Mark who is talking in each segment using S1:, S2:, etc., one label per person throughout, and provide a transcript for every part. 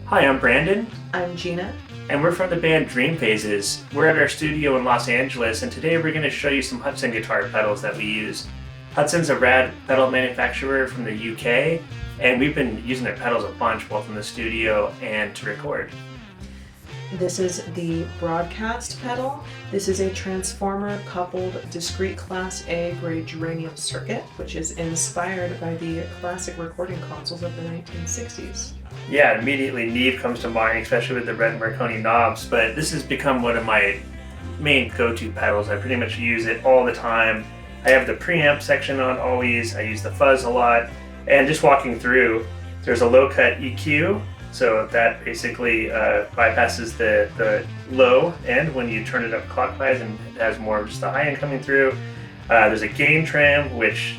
S1: Hi, I'm Brandon,
S2: I'm Gina.
S1: and we're from the band Dream Phases. We're at our studio in Los Angeles, and today we're going to show you some Hudson guitar pedals that we use. Hudson's a rad pedal manufacturer from the UK, and we've been using their pedals a bunch, both in the studio and to record.
S2: This is the Broadcast pedal. This is a transformer coupled discrete Class A grade geranium circuit, which is inspired by the classic recording consoles of the 1960s.
S1: Yeah, immediately Neve comes to mind, especially with the red Marconi knobs, but this has become one of my main go-to pedals. I pretty much use it all the time. I have the preamp section on always, I use the fuzz a lot, and just walking through, there's a low-cut EQ, so that basically bypasses the low end when you turn it up clockwise, and it has more of just the high end coming through. There's a gain trim, which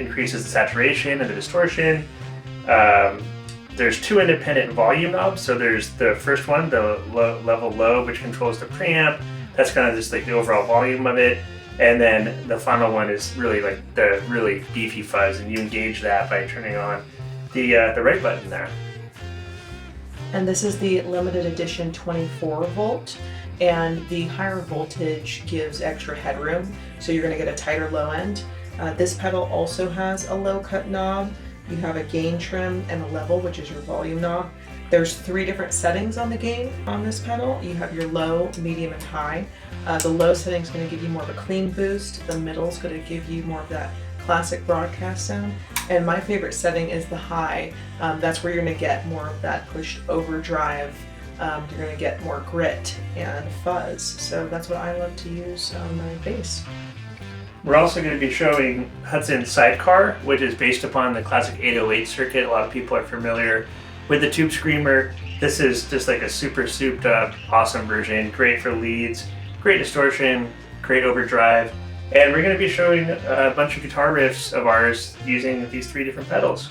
S1: increases the saturation and the distortion. There's two independent volume knobs. So there's the first one, the level low, which controls the preamp. That's kind of just like the overall volume of it. And then the final one is really like the really beefy fuzz, and you engage that by turning on the right button there.
S2: And this is the limited edition 24 volt, and the higher voltage gives extra headroom, so you're going to get a tighter low end. This pedal also has a low cut knob. You have a gain trim and a level, which is your volume knob. There's 3 different settings on the gain on this pedal. You have your low, medium, and high. The low setting is going to give you more of a clean boost. The middle is going to give you more of that classic broadcast sound. And my favorite setting is the high. That's where you're going to get more of that pushed overdrive. You're going to get more grit and fuzz. So that's what I love to use on my bass.
S1: We're also going to be showing Hudson Sidecar, which is based upon the classic 808 circuit. A lot of people are familiar with the Tube Screamer. This is just like a super souped up, awesome version. Great for leads, great distortion, great overdrive. And we're going to be showing a bunch of guitar riffs of ours using these 3 different pedals.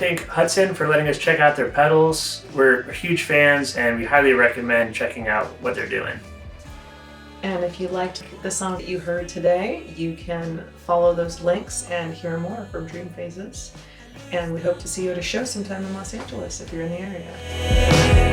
S1: thank Hudson for letting us check out their pedals. We're huge fans and we highly recommend checking out what they're doing.
S2: And if you liked the song that you heard today, you can follow those links and hear more from Dream Phases. And we hope to see you at a show sometime in Los Angeles if you're in the area.